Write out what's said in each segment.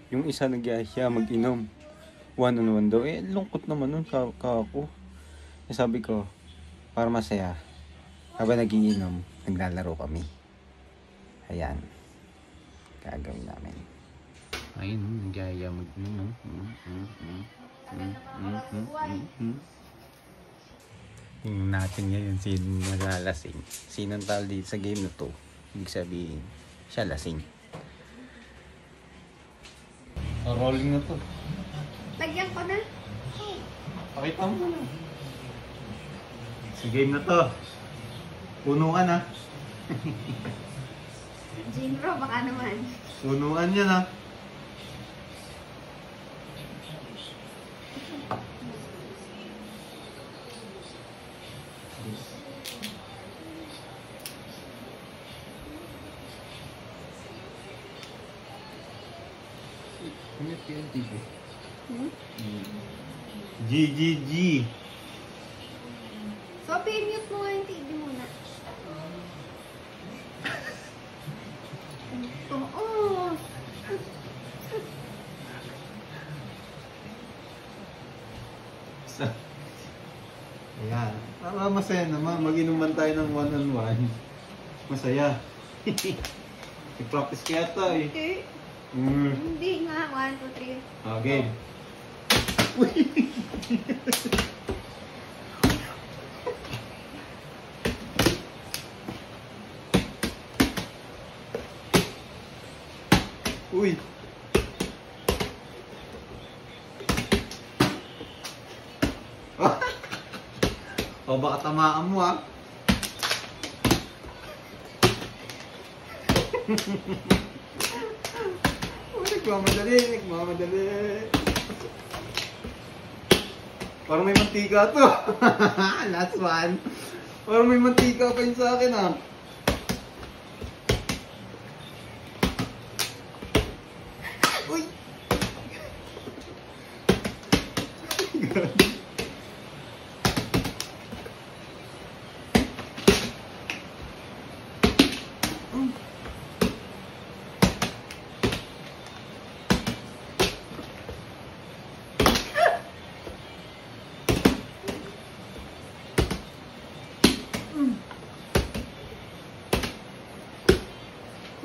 Yung isa nagyaya mag-inom. One on one daw. Eh, lungkot naman nun ako. Eh, sabi ko, para masaya. Habang nagiinom, naglalaro kami. Ayan. Gagawin namin. Ayun, nagyaya mag-inom. Tingnan natin ngayon sino naglalasing. Sinong talo dito sa game na to? Ibig sabihin, siya lasing. Rolling na to. Lagyan ko na. Pakita mo na. Si game na to. Puno ka na. Jinro, baka naman. Punuan niya na. GGG. So, mute mo nga yung TV muna. Oo. Ayan. Masaya naman. Mag-inuman tayo ng one-on-one. Masaya. I-practice kaya ito eh. Okay. Hindi nga. 1, 2, 3. Okay. Uy. O baka tamaan mo ah. Nagmamadali. Parang may mantika to. Last one. Parang may mantika pa yun sa akin ah. Uy!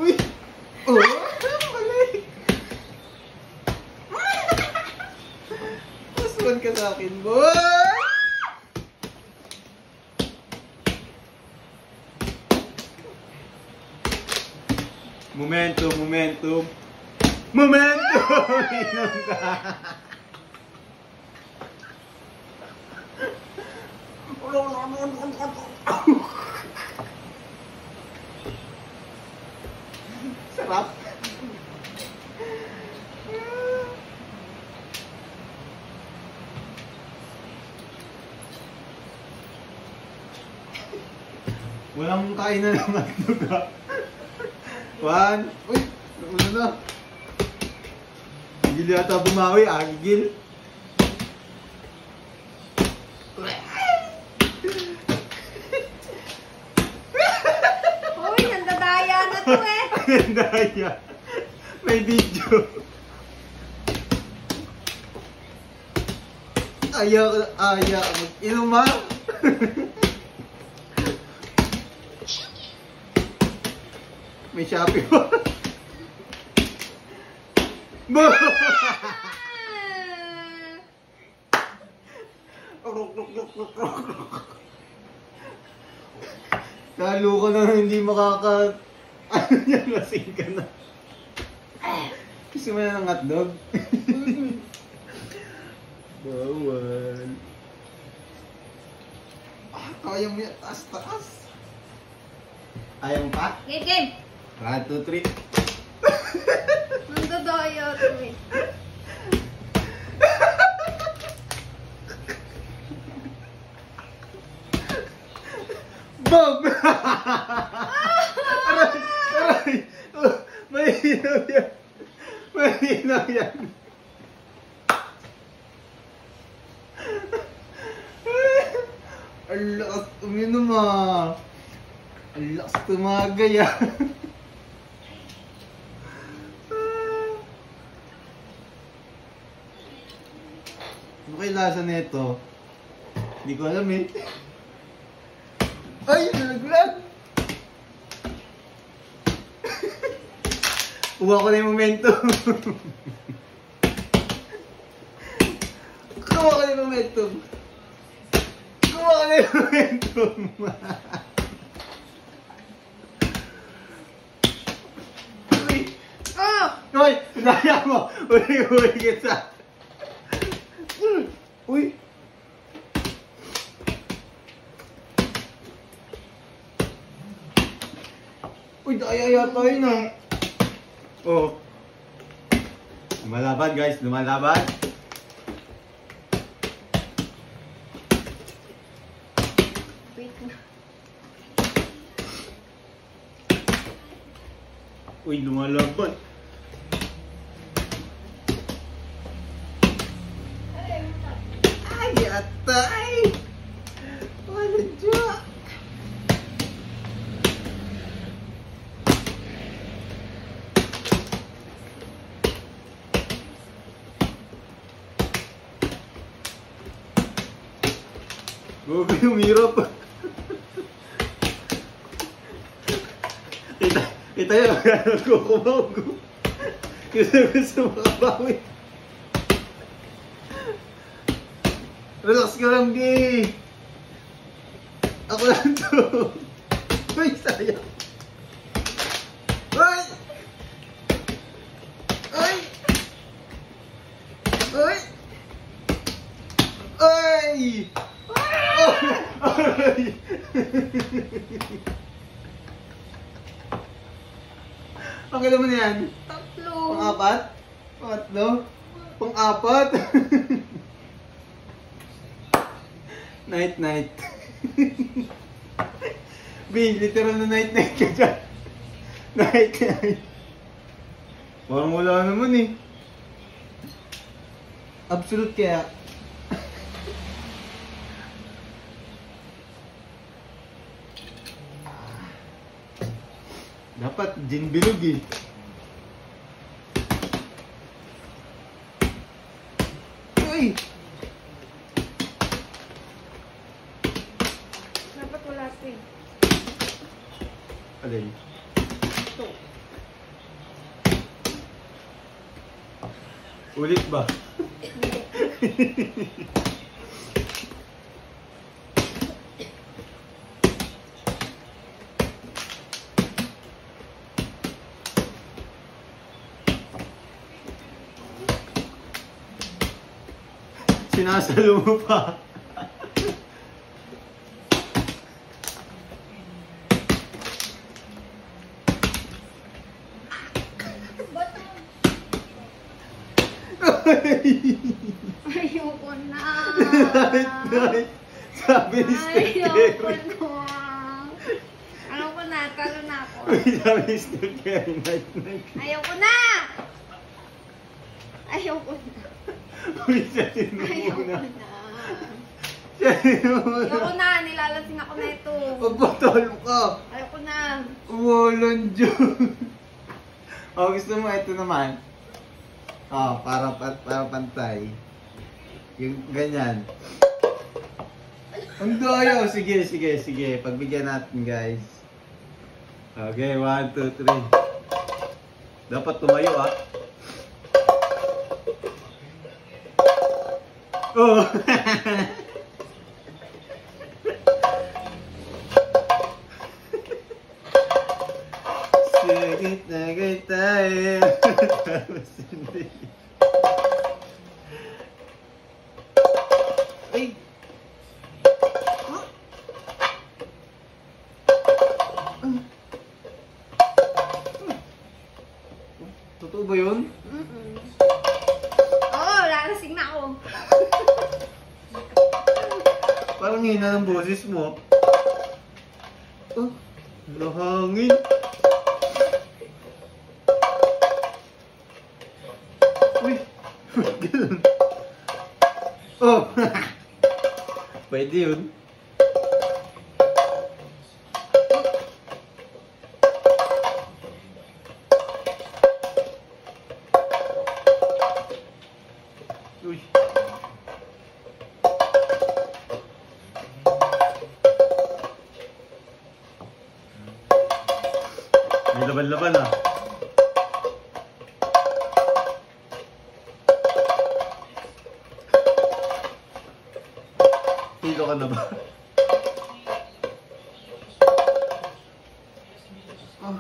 Uy! Oh! Balik! Masuan ka sa akin, boy! Momentum! Inom ka! Sarap! Walang kain na naman ito ka. One. Uy! Ano na? Gigil yata bumawi. Gigil. Uy, nandadaya na to eh. Nandaya. May video. Ayaw. Mag-inom ma. May Shopee pa. Boom! Talo ka na hindi makaka... Ano yan? Lasing ka na. Gusto mo na ng hotdog? Bawal. Kaya mo yan. Taas. Ayaw mo pa? Game. 1, 2, 3. Nandadaya to eh. Boom! Aray! Mahinaw yan. Ang lakas uminom ah. Ang lakas tumagay ah. Ano kaya lasa nito? Hindi ko alam eh. Ay! Nalaglag! Kuha ko na yung momentum. Kuha ko na yung momentum. Kuha ko na yung momentum. Uy! Oh! Uy! Daya mo! Uli kita! Uy! Uy! Daya yata yun ah! Oh! Lumalaban guys! Lumalaban! Wait na. Uy! Lumalaban! Ay! Atay! Wala dyan! Gogo yung hirap. Kita yung gano'n ko kumago. Gusto makabawi. Relax ka lang, di. Ako lang to. Uy, sayang. Uy! Uy! Uy! Uy! Ay! Ang alam mo na yan? Tatlo. Pang-apat? Pangatlo? Pang-apat? Night-night. B, literal na night-night ka dyan. Night-night. Parang wala naman eh. Absolute kaya. Dapat gin bilog eh. Uy! Dapat wala ito eh. Alay. Ito. Ulit ba? Sinasalo mo pa. Ayoko na. Night. Sabi ni Steph Ayoko Curry. na. Ayoko na. Talo na ako. Sabi ni Steph Curry. Night. Ayoko na. Ayoko na. Uy, siya Ayoko tinumuna. na. Siya tinumuna. Ayoko na. Nilalasing ako na ito. Pagpatalo ka. Ayoko na. Walang Diyos. Oh, gusto mo ito naman? Oh, para pantay. Yung ganyan. Ang daya. Sige. Pagbigyan natin, guys. Okay, 1, 2, 3. Dapat tumayo, ah. Oh. Sige na tayo. Tapos hindi. Ay! Huh? Totoo ba yun? Oo, lalasing na ako. Parang hina ng boses mo. Oh, lahangin. Uy, ganun. Oh, pwede yun. Uy. Nakahilo ka na ba? Oh.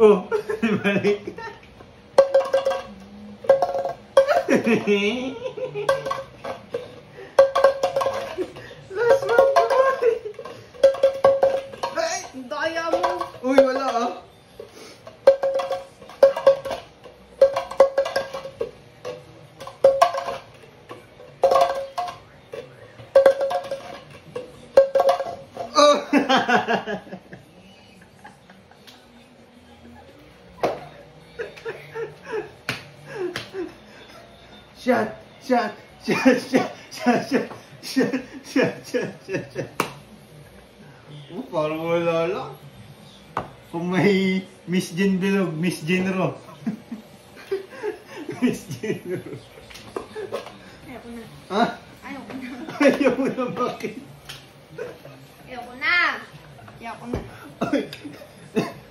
Oh, balik. Last one, boy. Ay, Daya mo. uy, wala ah. Oh. Shot, shot, shot, shot, shot, shot, shot, shot, shot, shot, shot. Oh, parang wala lang. Kung may Miss Jen Bilog, Miss Jen Ro. Miss Jen Ro. Ayoko na. Ha? Ayoko na. Ayaw mo na bakit? Ayoko na. Ayoko na. Ay,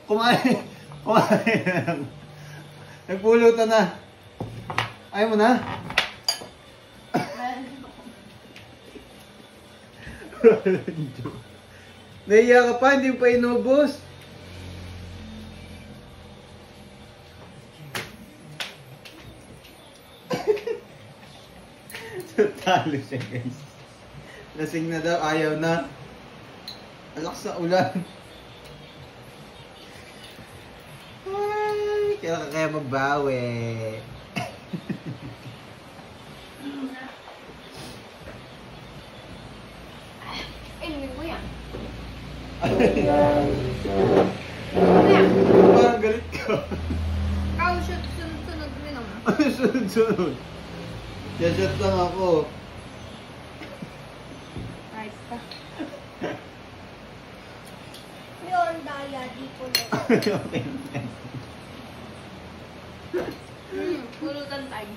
kumain. Kumain na lang. Nagpulutan na. Ayaw mo na? Nahiya ka pa, hindi mo pa inubos. Talo siya, guys. Lasing na daw, ayaw na. Alak sa ulan. Ay, kaya magbawi. Inumin mo yan. Parang galit ka. Ikaw, sunod-sunod mo naman. Ano sunod-sunod? Shot lang ako. Right ka. Yun, daya, di ko na. Okay. Pulutan tayo.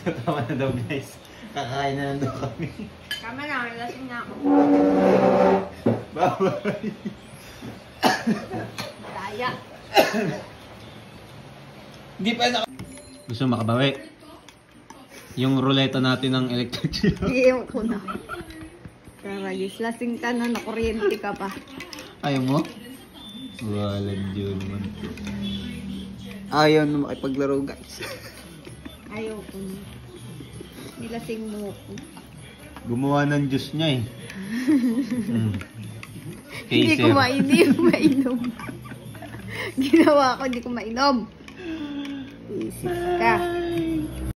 So, tama na daw, guys. Kakain na lang daw kami. Tama na, lasing na ako. Bye-bye. Daya. Hindi pa na... Gusto makabawi? Yung ruleta natin ng electric. Iyon ko na. Karayos, lasing ka na, nakuryente ka pa. Ayaw mo? Walang Diyo naman. Ayaw na makipaglaro, guys. Ayaw ko na. Nilasing mo ko. Gumawa ng juice niya eh. Hindi ko mainom. Ginawa ko, hindi ko mainom. Isip ka.